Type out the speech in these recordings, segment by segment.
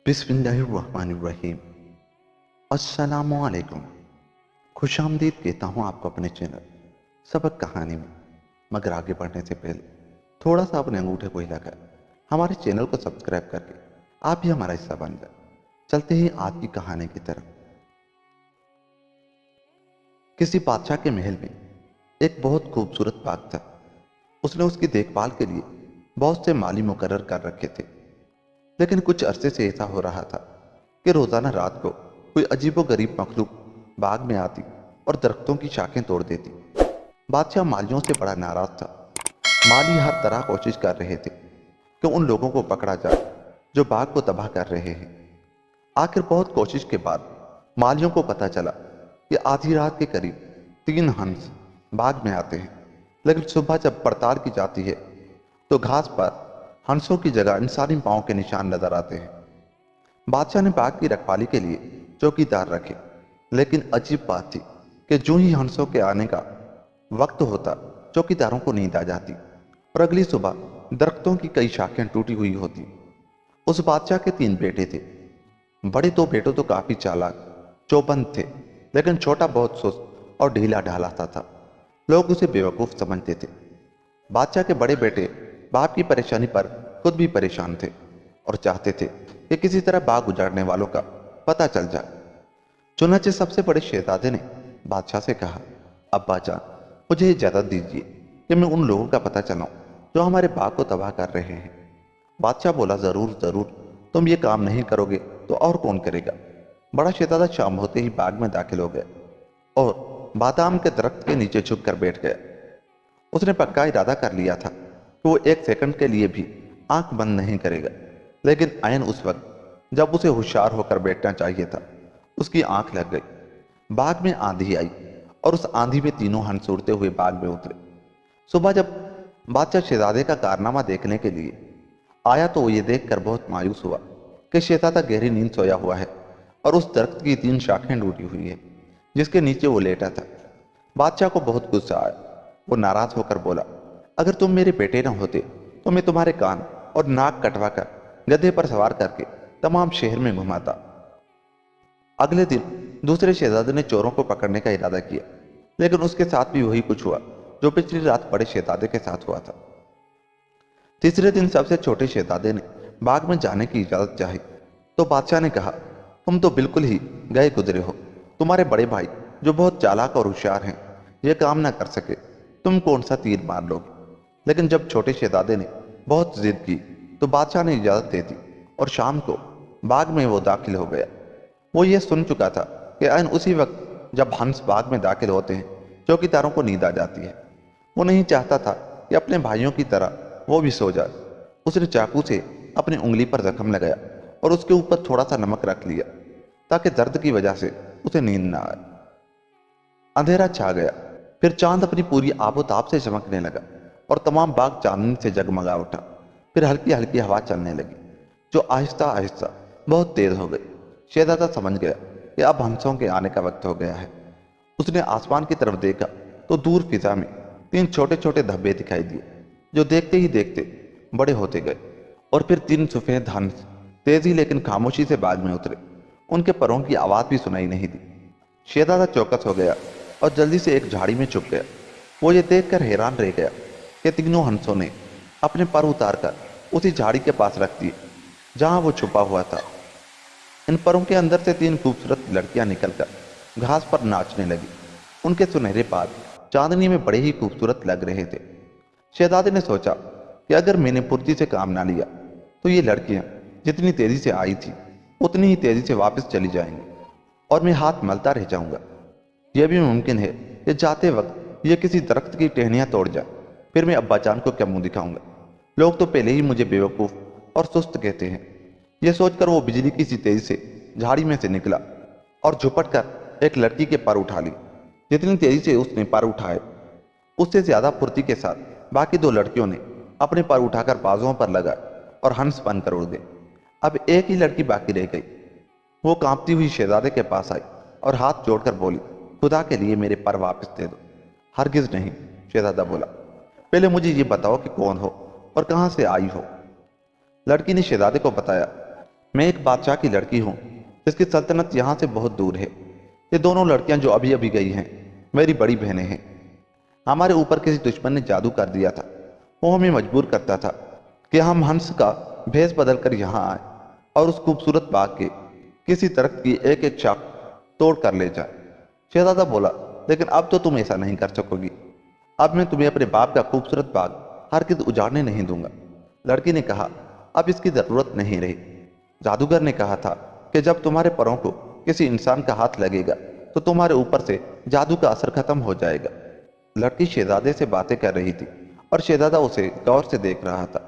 बिस्मिल्लाहिर्रहमानिर्रहीम। अस्सलामुअलैकुम। खुश आमदीद कहता हूँ आपको अपने चैनल सबक कहानी में। मगर आगे बढ़ने से पहले थोड़ा सा अपने अंगूठे को हिलाकर हमारे चैनल को सब्सक्राइब करके आप भी हमारा हिस्सा बन जाए। चलते ही आज की कहानी की तरफ। किसी बादशाह के महल में एक बहुत खूबसूरत बाग था। उसने उसकी देखभाल के लिए बहुत से माली मुकर्रर कर रखे थे, लेकिन कुछ अरसे से ऐसा हो रहा था कि रोजाना रात को कोई अजीबोगरीब मखलूक बाग में आती और दरख्तों की शाखें तोड़ देती। बादशाह मालियों से बड़ा नाराज था। माली हर तरह कोशिश कर रहे थे कि उन लोगों को पकड़ा जाए जो बाग को तबाह कर रहे हैं। आखिर बहुत कोशिश के बाद मालियों को पता चला कि आधी रात के करीब 3 हंस बाग में आते हैं, लेकिन सुबह जब पड़ताल की जाती है तो घास पर हंसों की जगह इंसानी पांव के निशान नजर आते हैं। बादशाह ने बाग की रखवाली के लिए चौकीदार रखे, लेकिन अजीब बात थी कि जो ही हंसों के आने का वक्त होता, चौकीदारों को नींद आ जाती और अगली सुबह दरख्तों की कई शाखें टूटी हुई होती। उस बादशाह के 3 बेटे थे। बड़े 2 बेटों तो काफी चालाक चौबंद थे, लेकिन छोटा बहुत सुस्त और ढीला ढाला सा था। लोग उसे बेवकूफ समझते थे। बादशाह के बड़े बेटे बाप की परेशानी पर खुद भी परेशान थे और चाहते थे कि किसी तरह बाग उजाड़ने वालों का पता चल जाए। चुनांचे सबसे बड़े शहजादे ने बादशाह से कहा, अब्बा जान, मुझे इजाजत दीजिए कि मैं उन लोगों का पता चलाऊं जो हमारे बाग को तबाह कर रहे हैं। बादशाह बोला, जरूर जरूर, तुम ये काम नहीं करोगे तो और कौन करेगा। बड़ा शहजादा शाम होते ही बाग में दाखिल हो गया और बादाम के दरख्त के नीचे छुप कर बैठ गया। उसने पक्का इरादा कर लिया था कि वो 1 सेकंड के लिए भी आंख बंद नहीं करेगा, लेकिन ऐन उस वक्त जब उसे होशियार होकर बैठना चाहिए था, उसकी आंख लग गई। बाग में आंधी आई और उस आंधी में तीनों हंस उड़ते हुए बाग में उतरे। सुबह जब बादशाह शहजादे का कारनामा देखने के लिए आया तो वो ये देखकर बहुत मायूस हुआ कि शहजादा गहरी नींद सोया हुआ है और उस दरख्त की 3 शाखें टूटी हुई है जिसके नीचे वो लेटा था। बादशाह को बहुत गुस्सा आया। वो नाराज होकर बोला, अगर तुम मेरे बेटे न होते तो मैं तुम्हारे कान और नाक कटवाकर गधे पर सवार करके तमाम शहर में घुमाता। अगले दिन दूसरे शहजादे ने चोरों को पकड़ने का इरादा किया, लेकिन उसके साथ भी वही कुछ हुआ जो पिछली रात बड़े शहजादे के साथ हुआ था। तीसरे दिन सबसे छोटे शहजादे ने बाग में जाने की इजाजत चाही तो बादशाह ने कहा, तुम तो बिल्कुल ही गए गुजरे हो। तुम्हारे बड़े भाई जो बहुत चालाक और होशियार हैं ये काम ना कर सके, तुम कौन सा तीर मार लोगे। लेकिन जब छोटे शहजादे ने बहुत जिद की तो बादशाह ने इजाजत दे दी और शाम को बाग में वो दाखिल हो गया। वो ये सुन चुका था कि ऐन उसी वक्त जब हंस बाग में दाखिल होते हैं चौकीदारों को नींद आ जाती है। वो नहीं चाहता था कि अपने भाइयों की तरह वो भी सो जाए। उसने चाकू से अपनी उंगली पर जख्म लगाया और उसके ऊपर थोड़ा सा नमक रख लिया ताकि दर्द की वजह से उसे नींद ना आए। अंधेरा छा गया। फिर चांद अपनी पूरी आबोताब से चमकने लगा और तमाम बाग चांदनी से जगमगा उठा। फिर हल्की हल्की हवा चलने लगी जो आहिस्ता आहिस्ता बहुत तेज हो गई। शहजादा समझ गया कि अब हंसों के आने का वक्त हो गया है। उसने आसमान की तरफ देखा तो दूर फिजा में 3 छोटे छोटे धब्बे दिखाई दिए जो देखते ही देखते बड़े होते गए और फिर 3 सफेद हंस तेजी लेकिन खामोशी से बाग में उतरे। उनके परों की आवाज भी सुनाई नहीं दी। शहजादा चौकस हो गया और जल्दी से एक झाड़ी में छुप गया। वो ये देखकर हैरान रह गया कि तीनों हंसों ने अपने पर उतारकर उसी झाड़ी के पास रख दिए जहां वो छुपा हुआ था। इन परों के अंदर से 3 खूबसूरत लड़कियां निकलकर घास पर नाचने लगी। उनके सुनहरे बाल चांदनी में बड़े ही खूबसूरत लग रहे थे। शहजादे ने सोचा कि अगर मैंने फुर्ती से काम ना लिया तो ये लड़कियां जितनी तेजी से आई थी उतनी ही तेजी से वापस चली जाएंगी और मैं हाथ मलता रह जाऊंगा। यह भी मुमकिन है कि जाते वक्त ये किसी दरख्त की टहनियां तोड़ जाए, फिर मैं अब्बा जान को क्या मुंह दिखाऊंगा। लोग तो पहले ही मुझे बेवकूफ और सुस्त कहते हैं। यह सोचकर वो बिजली की सी तेजी से झाड़ी में से निकला और झुपट कर एक लड़की के पर उठा ली। जितनी तेजी से उसने पर उठाए उससे ज्यादा फुर्ती के साथ बाकी 2 लड़कियों ने अपने पर उठाकर बाजुओं पर लगाए और हंस बनकर उड़ गए। अब एक ही लड़की बाकी रह गई। वो कांपती हुई शहजादे के पास आई और हाथ जोड़कर बोली, खुदा के लिए मेरे पर वापस दे दो। हरगिज नहीं, शहजादा बोला, पहले मुझे ये बताओ कि कौन हो और कहां से आई हो। लड़की ने शहजादे को बताया, मैं एक बादशाह की लड़की हूँ जिसकी सल्तनत यहाँ से बहुत दूर है। ये दोनों लड़कियां जो अभी अभी गई हैं मेरी बड़ी बहनें हैं। हमारे ऊपर किसी दुश्मन ने जादू कर दिया था। वो हमें मजबूर करता था कि हम हंस का भेष बदल कर यहाँ आए और उस खूबसूरत बाग के किसी दरख्त की एक एक शाख तोड़ कर ले जाए। शहजादा बोला, लेकिन अब तो तुम ऐसा नहीं कर सकोगी। अब मैं तुम्हें अपने बाप का खूबसूरत बाग हरगिज़ उजाड़ने नहीं दूंगा। लड़की ने कहा, अब इसकी जरूरत नहीं रही। जादूगर ने कहा था कि जब तुम्हारे पैरों को किसी इंसान का हाथ लगेगा तो तुम्हारे ऊपर से जादू का असर खत्म हो जाएगा। लड़की शहजादे से बातें कर रही थी और शहजादा उसे गौर से देख रहा था।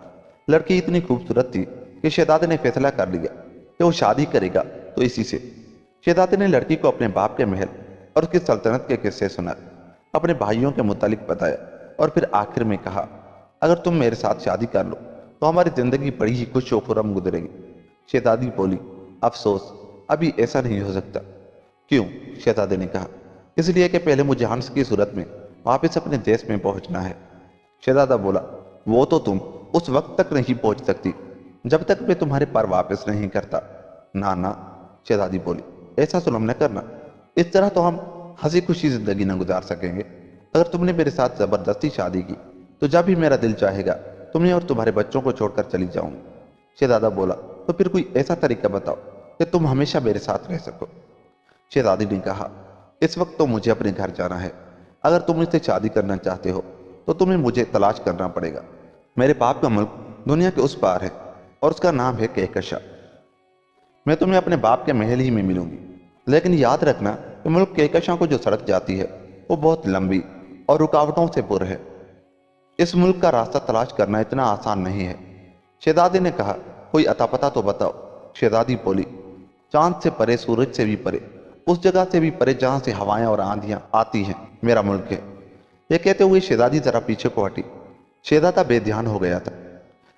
लड़की इतनी खूबसूरत थी कि शहजादे ने फैसला कर लिया कि वो शादी करेगा तो इसी से। शहजादे ने लड़की को अपने बाप के महल और उसकी सल्तनत के किस्से सुना, अपने भाइयों के मुतालिक बताया और फिर आखिर में कहा, अगर तुम मेरे साथ शादी कर लो तो हमारी जिंदगी बड़ी ही खुश और खुर्रम गुजरेगी। शहजादी बोली, अफसोस, अभी ऐसा नहीं हो सकता। क्यों? शहजादे ने कहा, इसलिए कि पहले मुझे हंस की सूरत में वापस अपने देश में पहुंचना है। शहजादा बोला, वो तो तुम उस वक्त तक नहीं पहुंच सकती जब तक मैं तुम्हारे पर वापस नहीं करता। ना ना, शहजादी बोली, ऐसा जुल्म न करना। इस तरह तो हम हंसी खुशी जिंदगी न गुजार सकेंगे। अगर तुमने मेरे साथ जबरदस्ती शादी की तो जब भी मेरा दिल चाहेगा तुम्हें और तुम्हारे बच्चों को छोड़कर चली जाऊंगी। शहजादा बोला, तो फिर कोई ऐसा तरीका बताओ कि तुम हमेशा मेरे साथ रह सको। शहजादी ने कहा, इस वक्त तो मुझे अपने घर जाना है। अगर तुम मुझसे शादी करना चाहते हो तो तुम्हें मुझे तलाश करना पड़ेगा। मेरे बाप का मुल्क दुनिया के उस पार है और उसका नाम है कहकशा। मैं तुम्हें अपने बाप के महल ही में मिलूंगी, लेकिन याद रखना कि मुल्क कहकशा को जो सड़क जाती है वो बहुत लंबी और रुकावटों से पुर है। इस मुल्क का रास्ता तलाश करना इतना आसान नहीं है। शहजादे ने कहा, कोई अता पता तो बताओ। शहजादी बोली, चांद से परे, सूरज से भी परे, उस जगह से भी परे जहां से हवाएं और आंधियां आती हैं, मेरा मुल्क है। यह कहते हुए शहजादी जरा पीछे को हटी। शहजादा बेध्यान हो गया था।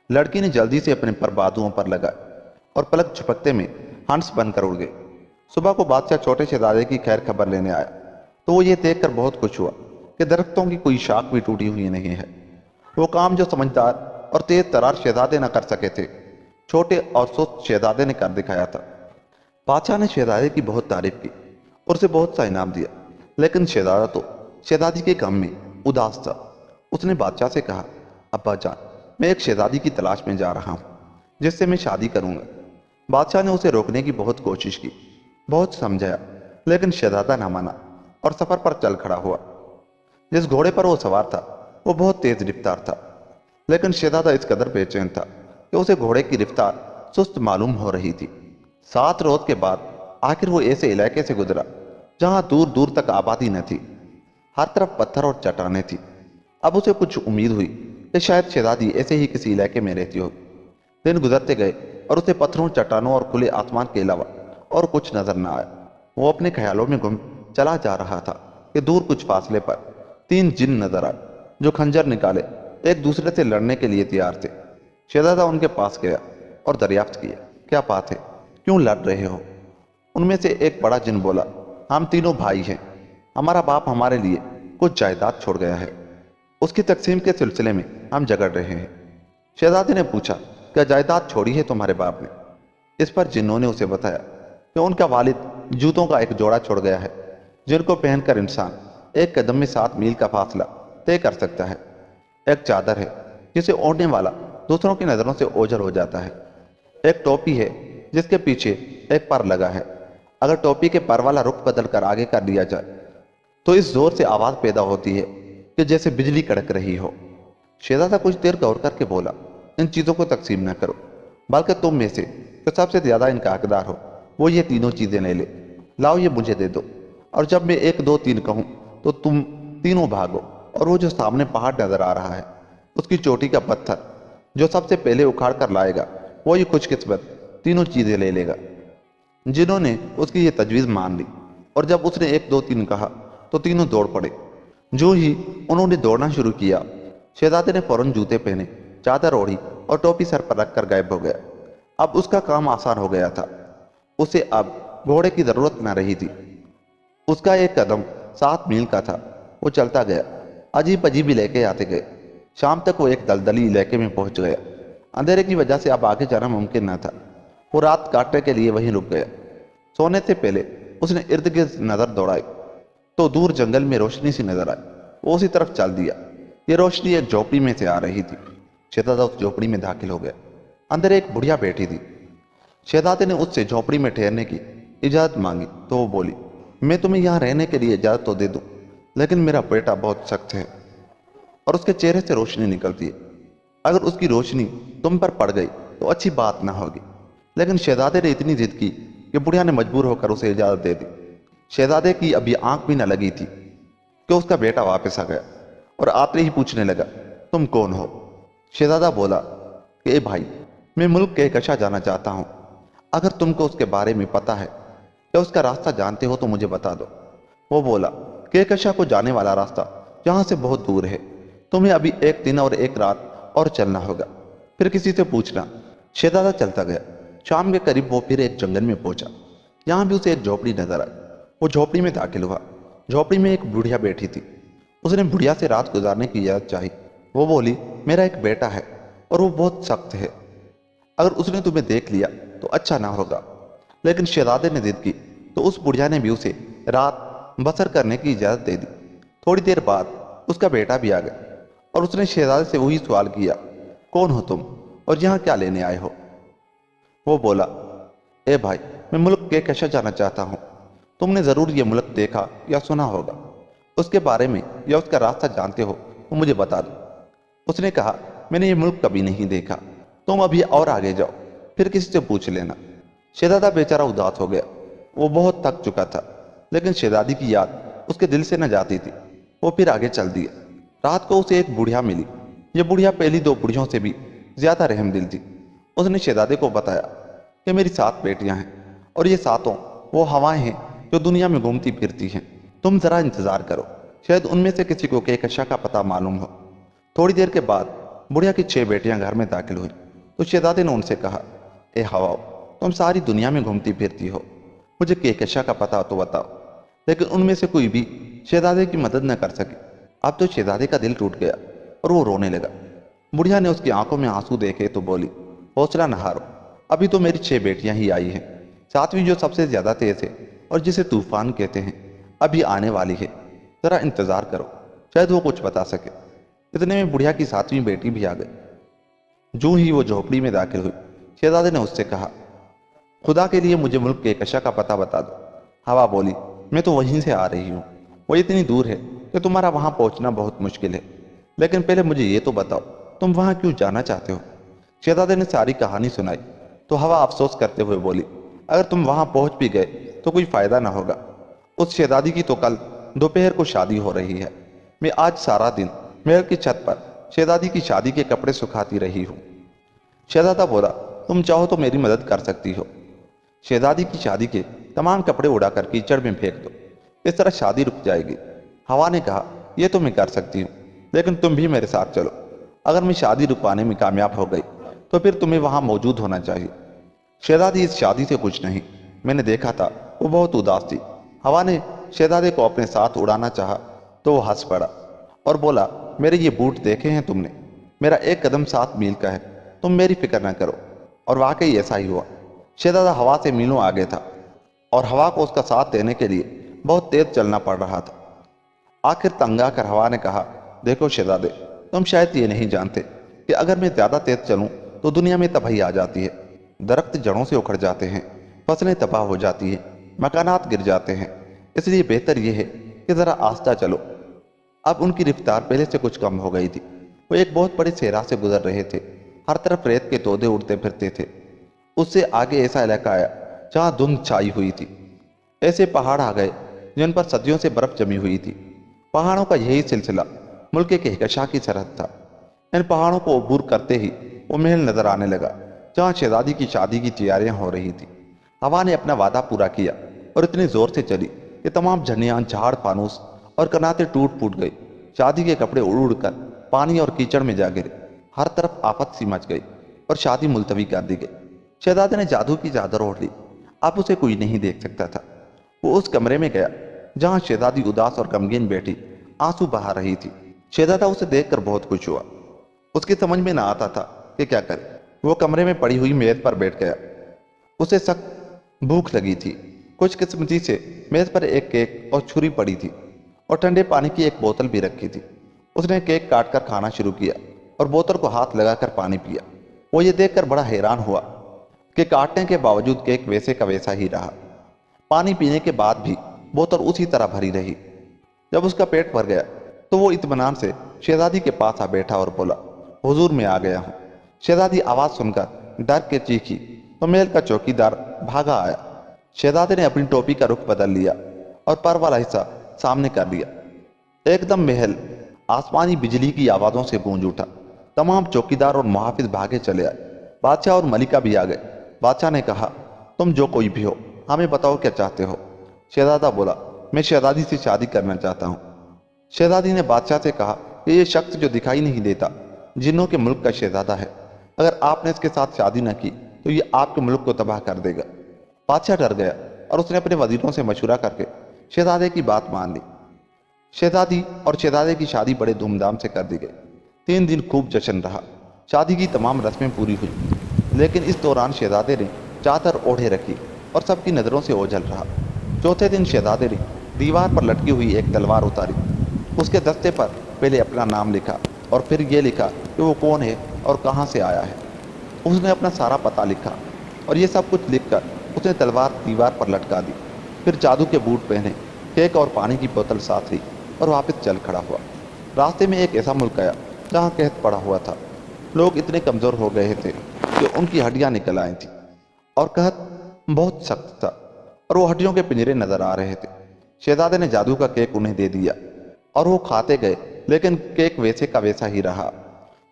लड़की ने जल्दी से अपने पर बाजुओं पर लगाए और पलक झपकते में हंस बनकर उड़ गए। सुबह को बादशाह छोटे शहजादे की खैर खबर लेने आया तो वो ये देखकर बहुत खुश हुआ कि दरख्तों की कोई शाख भी टूटी हुई नहीं है। वो काम जो समझदार और तेज तरार शहजादे न कर सके थे, छोटे और सुस्त शहजादे ने कर दिखाया था। बादशाह ने शहजादे की बहुत तारीफ की और उसे बहुत सा इनाम दिया, लेकिन शहजादा तो शहजादी के गम में उदास था। उसने बादशाह से कहा, अब्बा जान, मैं एक शहजादी की तलाश में जा रहा हूँ जिससे मैं शादी करूंगा। बादशाह ने उसे रोकने की बहुत कोशिश की, बहुत समझाया, लेकिन शहजादा ना माना और सफर पर चल खड़ा हुआ। जिस घोड़े पर वो सवार था वो बहुत तेज रफ्तार था, लेकिन शहजादा इस कदर बेचैन था कि उसे घोड़े की रफ्तार सुस्त मालूम हो रही थी। 7 रोज के बाद आखिर वो ऐसे इलाके से गुजरा जहां दूर दूर तक आबादी न थी। हर तरफ पत्थर और चट्टानें थी। अब उसे कुछ उम्मीद हुई कि शायद शहजादी ऐसे ही किसी इलाके में रहती होगी। दिन गुजरते गए और उसे पत्थरों, चट्टानों और खुले आसमान के अलावा और कुछ नजर न आया। वो अपने ख्यालों में गुम चला जा रहा था कि दूर कुछ फासले पर 3 जिन नजर आए जो खंजर निकाले एक दूसरे से लड़ने के लिए तैयार थे। शहजादा उनके पास गया और दरियाफ्त किया, क्या बात है, क्यों लड़ रहे हो? उनमें से एक बड़ा जिन बोला, हम तीनों भाई हैं। हमारा बाप हमारे लिए कुछ जायदाद छोड़ गया है, उसकी तकसीम के सिलसिले में हम झगड़ रहे हैं। शहजादे ने पूछा, क्या जायदाद छोड़ी है तुम्हारे बाप ने? इस पर जिन्हों ने उसे बताया कि उनका वालिद जूतों का एक जोड़ा छोड़ गया है जिनको पहनकर इंसान एक कदम में 7 मील का फासला तय कर सकता है। एक चादर है जिसे ओढ़ने वाला दूसरों की नजरों से ओझल हो जाता है। एक टोपी है जिसके पीछे एक पर लगा है। अगर टोपी के पर वाला रुख बदल कर आगे कर लिया जाए तो इस जोर से आवाज पैदा होती है कि जैसे बिजली कड़क रही हो। शहजादा कुछ देर गौर करके बोला, इन चीजों को तकसीम न करो, बल्कि तुम में से जो सबसे ज्यादा इनका हकदार हो वो ये तीनों चीजें ले ले। लाओ, ये मुझे दे दो, और जब मैं 1 2 3 कहूं तो तुम तीनों भागो। और वो जो सामने पहाड़ नजर आ रहा है उसकी चोटी का पत्थर जो सबसे पहले उखाड़ कर लाएगा वो ये खुशकिस्मत तीनों चीजें ले लेगा। जिन्होंने उसकी ये तजवीज़ मान ली और जब उसने 1 2 3 कहा तो तीनों दौड़ पड़े। जो ही उन्होंने दौड़ना शुरू किया, शहजादे ने फौरन जूते पहने, चादर ओढ़ी और टोपी सर पर रखकर गायब हो गया। अब उसका काम आसान हो गया था। उसे अब घोड़े की जरूरत न रही थी। उसका एक कदम 7 मील का था। वो चलता गया, अजीब अजीब इलाके आते गए। शाम तक वो एक दलदली इलाके में पहुंच गया। अंधेरे की वजह से अब आगे जाना मुमकिन न था। وہ رات کاٹنے کے لیے وہیں رک گیا۔ سونے سے پہلے اس نے ارد گرد نظر دوڑائی تو دور جنگل میں روشنی سی نظر آئی۔ وہ اسی طرف چل دیا۔ یہ روشنی ایک جھوپڑی میں سے آ رہی تھی۔ شہزادہ اس جھوپڑی میں داخل ہو گیا۔ اندر ایک بڑھیا بیٹھی تھی۔ شہزادے نے اس سے جھوپڑی میں ٹھہرنے کی اجازت مانگی تو وہ بولی، میں تمہیں یہاں رہنے کے لیے اجازت تو دے دوں، لیکن میرا بیٹا بہت سخت ہے اور اس کے چہرے سے روشنی نکلتی ہے۔ اگر اس کی روشنی تم پر پڑ گئی تو اچھی بات نہ ہوگی۔ لیکن شہزادے نے اتنی ضد کی کہ بڑھیا نے مجبور ہو کر اسے اجازت دے دی۔ شہزادے کی ابھی آنکھ بھی نہ لگی تھی کہ اس کا بیٹا واپس آ گیا اور آتے ہی پوچھنے لگا، تم کون ہو؟ شہزادہ بولا کہ اے بھائی، میں ملک کہکشاں جانا چاہتا ہوں۔ اگر تم کو اس کے بارے میں پتہ ہے یا اس کا راستہ جانتے ہو تو مجھے بتا دو۔ وہ بولا، کہکشاں کو جانے والا راستہ یہاں سے بہت دور ہے، تمہیں ابھی ایک دن اور ایک رات اور چلنا ہوگا، پھر کسی سے پوچھنا۔ شہزادہ چلتا گیا۔ شام کے قریب وہ پھر ایک جنگل میں پہنچا۔ یہاں بھی اسے ایک جھوپڑی نظر آئی۔ وہ جھوپڑی میں داخل ہوا۔ جھوپڑی میں ایک بڑھیا بیٹھی تھی۔ اس نے بڑھیا سے رات گزارنے کی اجازت چاہی۔ وہ بولی، میرا ایک بیٹا ہے اور وہ بہت سخت ہے، اگر اس نے تمہیں دیکھ لیا تو اچھا نہ ہوگا۔ لیکن شہزادے نے ضد کی تو اس بڑھیا نے بھی اسے رات بسر کرنے کی اجازت دے دی۔ تھوڑی دیر بعد اس کا بیٹا بھی آ گیا اور اس نے شہزادے سے وہی سوال کیا، کون ہو تم اور یہاں کیا لینے آئے ہو؟ وہ بولا، اے بھائی، میں ملک کہکشاں جانا چاہتا ہوں۔ تم نے ضرور یہ ملک دیکھا یا سنا ہوگا۔ اس کے بارے میں یا اس کا راستہ جانتے ہو تو مجھے بتا دو۔ اس نے کہا، میں نے یہ ملک کبھی نہیں دیکھا، تم ابھی اور آگے جاؤ، پھر کسی سے پوچھ لینا۔ شہزادہ بیچارہ اداس ہو گیا۔ وہ بہت تھک چکا تھا، لیکن شہزادی کی یاد اس کے دل سے نہ جاتی تھی۔ وہ پھر آگے چل دیا۔ رات کو اسے ایک بڑھیا ملی۔ یہ بڑھیا پہلی دو بڑھیوں سے بھی زیادہ رحم دل تھی۔ اس نے شہزادے کو بتایا کہ میری 7 بیٹیاں ہیں اور یہ 7 وہ ہوائیں ہیں جو دنیا میں گھومتی پھرتی ہیں۔ تم ذرا انتظار کرو، شاید ان میں سے کسی کو کہکشاں کا پتہ معلوم ہو۔ تھوڑی دیر کے بعد بڑھیا کی 6 بیٹیاں گھر میں داخل ہوئیں تو شہزادے نے ان سے کہا، اے ہواؤ، تم ساری دنیا میں گھومتی پھرتی ہو، مجھے کہکشاں کا پتہ تو بتاؤ۔ لیکن ان میں سے کوئی بھی شہزادے کی مدد نہ کر سکے۔ اب تو شہزادے کا دل ٹوٹ گیا اور وہ رونے لگا۔ بڑھیا نے اس کی آنکھوں میں آنسو دیکھے تو بولی، حوصلہ نہ ہارو، ابھی تو میری 6 بیٹیاں ہی آئی ہیں، 7ویں جو سب سے زیادہ تیز ہے اور جسے طوفان کہتے ہیں ابھی آنے والی ہے، ذرا انتظار کرو، شاید وہ کچھ بتا سکے۔ اتنے میں بڑھیا کی 7ویں بیٹی بھی آ گئی۔ جو ہی وہ جھوپڑی میں داخل ہوئی، شہزادے نے اس سے کہا، خدا کے لیے مجھے ملک کہکشاں کا پتہ بتا دو۔ ہوا بولی، میں تو وہیں سے آ رہی ہوں، وہ اتنی دور ہے کہ تمہارا وہاں پہنچنا بہت مشکل ہے، لیکن پہلے مجھے یہ تو بتاؤ، تم وہاں کیوں جانا چاہتے ہو؟ شہزادے نے ساری کہانی سنائی تو ہوا افسوس کرتے ہوئے بولی، اگر تم وہاں پہنچ بھی گئے تو کوئی فائدہ نہ ہوگا۔ اس شہزادی کی تو کل دوپہر کو شادی ہو رہی ہے، میں آج سارا دن محل کی چھت پر شہزادی کی شادی کے کپڑے سکھاتی رہی ہوں۔ شہزادہ بولا، تم چاہو تو میری مدد کر سکتی ہو، شہزادی کی شادی کے تمام کپڑے اڑا کر کیچڑ میں پھینک دو، اس طرح شادی رک جائے گی۔ ہوا نے کہا، یہ تو میں کر سکتی ہوں، لیکن تم بھی میرے ساتھ چلو۔ اگر میں شادی رکوانے میں کامیاب ہو گئی تو پھر تمہیں وہاں موجود ہونا چاہیے۔ شہزادی اس شادی سے خوش نہیں، میں نے دیکھا تھا وہ بہت اداس تھی۔ ہوا نے شہزادے کو اپنے ساتھ اڑانا چاہا تو وہ ہنس پڑا اور بولا، میرے یہ بوٹ دیکھے ہیں تم نے؟ میرا ایک قدم 7 میل کا ہے، تم میری فکر نہ کرو۔ اور واقعی ایسا ہی ہوا۔ شہزادہ ہوا سے میلوں آگے تھا اور ہوا کو اس کا ساتھ دینے کے لیے بہت تیز چلنا پڑ رہا تھا۔ آخر تنگ آ کر ہوا نے کہا، دیکھو شہزادے، تم شاید یہ نہیں جانتے کہ اگر میں زیادہ تیز چلوں تو دنیا میں تباہی آ جاتی ہے، درخت جڑوں سے اکھڑ جاتے ہیں، فصلیں تباہ ہو جاتی ہیں، مکانات گر جاتے ہیں، اس لیے بہتر یہ ہے کہ ذرا آہستہ چلو۔ اب ان کی رفتار پہلے سے کچھ کم ہو گئی تھی۔ وہ ایک بہت بڑے صحرا سے گزر رہے تھے، ہر طرف ریت کے تودے اڑتے پھرتے تھے۔ اس سے آگے ایسا علاقہ آیا جہاں دھند چھائی ہوئی تھی۔ ایسے پہاڑ آ گئے جن پر صدیوں سے برف جمی ہوئی تھی۔ پہاڑوں کا یہی سلسلہ ملک کہکشاں کی سرحد تھا۔ ان پہاڑوں کو عبور کرتے ہی وہ محل نظر آنے لگا جہاں شہزادی کی شادی کی تیاریاں ہو رہی تھی۔ ہوا نے اپنا وعدہ پورا کیا اور اتنے زور سے چلی کہ تمام جھنیاں، جھاڑ، فانوس اور کناتیں ٹوٹ پھوٹ گئی۔ شادی کے کپڑے اڑ اڑ کر پانی اور کیچڑ میں جا گرے۔ ہر طرف آفت سی مچ گئی اور شادی ملتوی کر دی گئی۔ شہزادے نے جادو کی چادر اوڑھ لی، اب اسے کوئی نہیں دیکھ سکتا تھا۔ وہ اس کمرے میں گیا جہاں شہزادی اداس اور غمگین بیٹھی آنسو بہا رہی تھی۔ شہزادہ اسے دیکھ کر بہت خوش ہوا۔ اس کی سمجھ میں نہ آتا تھا کہ کیا کرے۔ وہ کمرے میں پڑی ہوئی میز پر بیٹھ گیا उसे सख्त भूख लगी थी। कुछ किस्मती से मेज पर एक केक और छुरी पड़ी थी और ठंडे पानी की एक बोतल भी रखी थी। उसने केक काट कर खाना शुरू किया और बोतल को हाथ लगाकर पानी पिया। वो ये देखकर बड़ा हैरान हुआ कि काटने के बावजूद केक वैसे का वैसा ही रहा। पानी पीने के बाद भी बोतल उसी तरह भरी रही। जब उसका पेट भर गया तो वो इत्मीनान से शहजादी के पास आ बैठा और बोला, हुजूर मैं आ गया हूँ। शहजादी आवाज सुनकर डर के चीखी तो महल का चौकीदार भागा आया। शहजादे ने अपनी टोपी का रुख बदल लिया और पर वाला हिस्सा सामने कर लिया। एकदम महल आसमानी बिजली की आवाजों से गूंज उठा। तमाम चौकीदार और मुहाफिज भागे चले आए। बादशाह और मलिका भी आ गए। बादशाह ने कहा, तुम जो कोई भी हो हमें बताओ क्या चाहते हो। शहजादा बोला, मैं शहजादी से शादी करना चाहता हूँ। शहजादी ने बादशाह से कहा कि ये शख्स जो दिखाई नहीं देता जिन्नों के मुल्क का शहजादा है। अगर आपने इसके साथ शादी न की तो ये आपके मुल्क को तबाह कर देगा। बादशाह डर गया और उसने अपने वजीरों से मशवरा करके शहजादे की बात मान ली। शहजादी और शहजादे की शादी बड़े धूमधाम से कर दी गई। 3 दिन खूब जश्न रहा। शादी की तमाम रस्में पूरी हुई, लेकिन इस दौरान शहजादे ने चादर ओढ़े रखी और सबकी नज़रों से ओझल रहा। चौथे दिन शहजादे ने दीवार पर लटकी हुई एक तलवार उतारी। उसके दस्ते पर पहले अपना नाम लिखा और फिर ये लिखा कि वो कौन है और कहाँ से आया है। उसने अपना सारा पता लिखा और ये सब कुछ लिखकर उसने तलवार दीवार पर लटका दी। फिर जादू के बूट पहने, केक और पानी की बोतल साथ ली और वापस चल खड़ा हुआ। रास्ते में एक ऐसा मुल्क आया जहाँ कहत पड़ा हुआ था। लोग इतने कमज़ोर हो गए थे कि उनकी हड्डियाँ निकल आई थी और कहत बहुत सख्त था और वो हड्डियों के पिंजरे नजर आ रहे थे। शहजादे ने जादू का केक उन्हें दे दिया और वो खाते गए, लेकिन केक वैसे का वैसा ही रहा।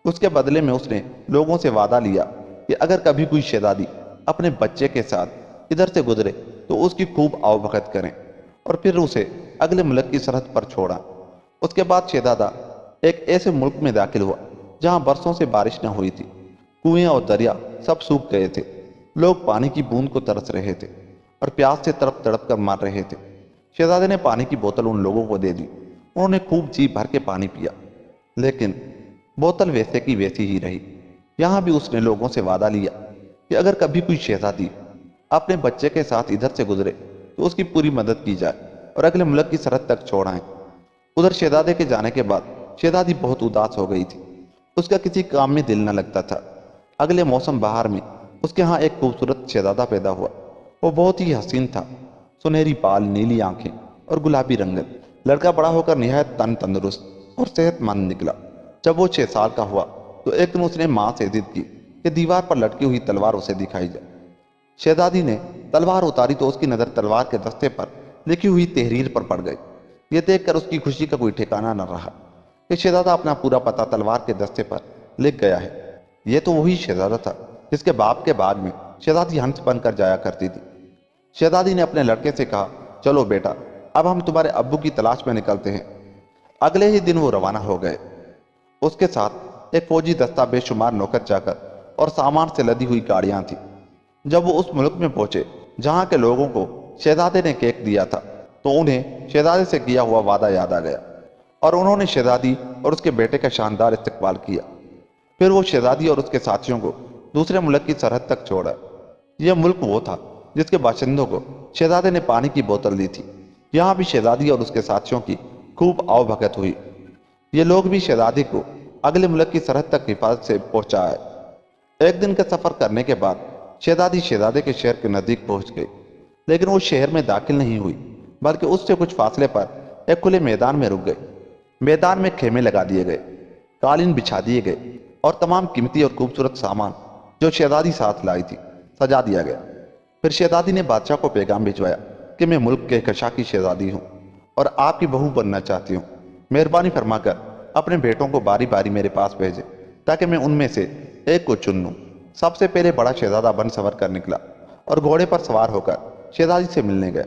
उसके बदले में उसने लोगों से वादा लिया कि अगर कभी कोई शहजादी अपने बच्चे के साथ इधर से गुजरे तो उसकी खूब आवभगत करें और फिर उसे अगले मुल्क की सरहद पर छोड़ा। उसके बाद शहजादा एक ऐसे मुल्क में दाखिल हुआ जहां बरसों से बारिश न हुई थी। कुएं और दरिया सब सूख गए थे। लोग पानी की बूंद को तरस रहे थे और प्यास से तड़प तड़प कर मर रहे थे। शहजादे ने पानी की बोतल उन लोगों को दे दी। उन्होंने खूब जी भर के पानी पिया, लेकिन बोतल वैसे की वैसी ही रही। यहाँ भी उसने लोगों से वादा लिया कि अगर कभी कोई शहजादी अपने बच्चे के साथ इधर से गुजरे तो उसकी पूरी मदद की जाए और अगले मुल्क की सरहद तक छोड़ाएं। उधर शहजादे के जाने के बाद शहजादी बहुत उदास हो गई थी। उसका किसी काम में दिल न लगता था। अगले मौसम बहार में उसके यहाँ एक खूबसूरत शहजादा पैदा हुआ। वो बहुत ही हसीन था। सुनहरी बाल, नीली आंखें और गुलाबी रंगत। लड़का बड़ा होकर निहायत तंदुरुस्त और सेहतमंद निकला। जब वो 6 साल का हुआ तो एक दिन उसने माँ से जिद की कि दीवार पर लटकी हुई तलवार उसे दिखाई जाए। शहजादी ने तलवार उतारी तो उसकी नज़र तलवार के दस्ते पर लिखी हुई तहरीर पर पड़ गई। ये देखकर उसकी खुशी का कोई ठिकाना न रहा कि शहजादा अपना पूरा पता तलवार के दस्ते पर लिख गया है। ये तो वही शहजादा था जिसके बाप के बाग में शहजादी हंस बनकर जाया करती थी। शहजादी ने अपने लड़के से कहा, चलो बेटा, अब हम तुम्हारे अब्बू की तलाश में निकलते हैं। अगले ही दिन वो रवाना हो गए। उसके साथ एक फौजी दस्ता, बेशुमार नौकर चाकर और सामान से लदी हुई गाड़ियां थी। जब वो उस मुल्क में पहुंचे जहां के लोगों को शहजादे ने केक दिया था, तो उन्हें शहजादे से किया हुआ वादा याद आ गया और उन्होंने शहजादी और उसके बेटे का शानदार इस्तकबाल किया। फिर वो शहजादी और उसके साथियों को दूसरे मुल्क की सरहद तक छोड़ा। यह मुल्क वो था जिसके बाशिंदों को शहजादे ने पानी की बोतल दी थी। यहाँ भी शहजादी और उसके साथियों की खूब आवभगत हुई। ये लोग भी शहजादी को अगले मुल्क की सरहद तक हिफाजत से पहुंचाए। एक दिन का सफर करने के बाद शहजादी शहजादे के शहर के नजदीक पहुंच गई, लेकिन वो शहर में दाखिल नहीं हुई, बल्कि उससे कुछ फासले पर एक खुले मैदान में रुक गई। मैदान में खेमे लगा दिए गए, कालीन बिछा दिए गए और तमाम कीमती और खूबसूरत सामान जो शहजादी साथ लाई थी सजा दिया गया। फिर शहजादी ने बादशाह को पैगाम भिजवाया कि मैं मुल्क के कशा की शहजादी हूँ और आपकी बहू बनना चाहती हूँ। मेहरबानी फरमाकर अपने बेटों को बारी बारी मेरे पास भेजें ताकि मैं उनमें से एक को चुन लूँ। सबसे पहले बड़ा शहजादा बन सवर कर निकला और घोड़े पर सवार होकर शहजादी से मिलने गया।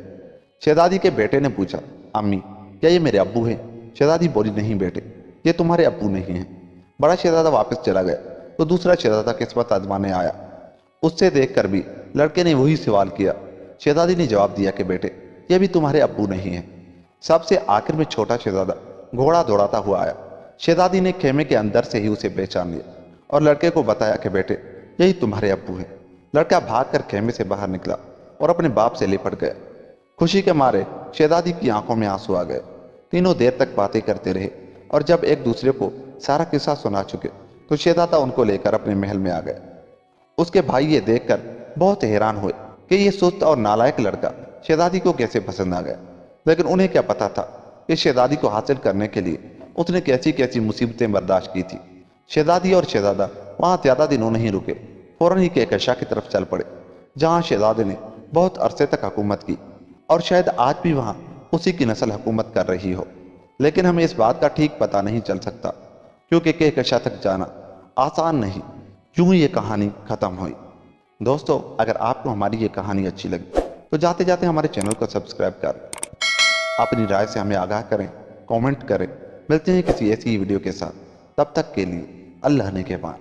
शहजादी के बेटे ने पूछा, अम्मी क्या ये मेरे अब्बू हैं? शहजादी बोली, नहीं बेटे, ये तुम्हारे अब्बू नहीं हैं। बड़ा शहजादा वापस चला गया तो दूसरा शहजादा किस्मत आजमाने आया। उससे देखकर भी लड़के ने वही सवाल किया। शहजादी ने जवाब दिया कि बेटे, ये भी तुम्हारे अब्बू नहीं हैं। सबसे आखिर में छोटा शहजादा घोड़ा दौड़ाता हुआ आया। शहजादी ने खेमे के अंदर से ही उसे पहचान लिया और लड़के को बताया कि बेटे, यही तुम्हारे अब्बू हैं। लड़का भागकर खेमे से बाहर निकला और अपने बाप से लिपट गया। खुशी के मारे शहजादी की आंखों में आंसू आ गए। तीनों देर तक बातें करते रहे और जब एक दूसरे को सारा किस्सा सुना चुके तो शहजादा उनको लेकर अपने महल में आ गया। उसके भाई ये देखकर बहुत हैरान हुए कि ये सुस्त और नालायक लड़का शहजादी को कैसे पसंद आ गया, लेकिन उन्हें क्या पता था कि शहजादी को हासिल करने के लिए उसने कैसी कैसी मुसीबतें बर्दाश्त की थी। शहजादी और शहजादा वहां ज्यादा दिनों नहीं रुके, फौरन ही कहकशा की तरफ चल पड़े, जहां शहजादे ने बहुत अरसे तक हुकूमत की और शायद आज भी वहां उसी की नस्ल हुकूमत कर रही हो। लेकिन हमें इस बात का ठीक पता नहीं चल सकता, क्योंकि कहकशा तक जाना आसान नहीं। यूं ही ये कहानी खत्म हुई। दोस्तों, अगर आपको हमारी ये कहानी अच्छी लगी तो जाते जाते हमारे चैनल को सब्सक्राइब करें, अपनी राय से हमें आगाह करें, कमेंट करें। मिलते हैं किसी ऐसी वीडियो के साथ, तब तक के लिए अल्लाह ने के बाद।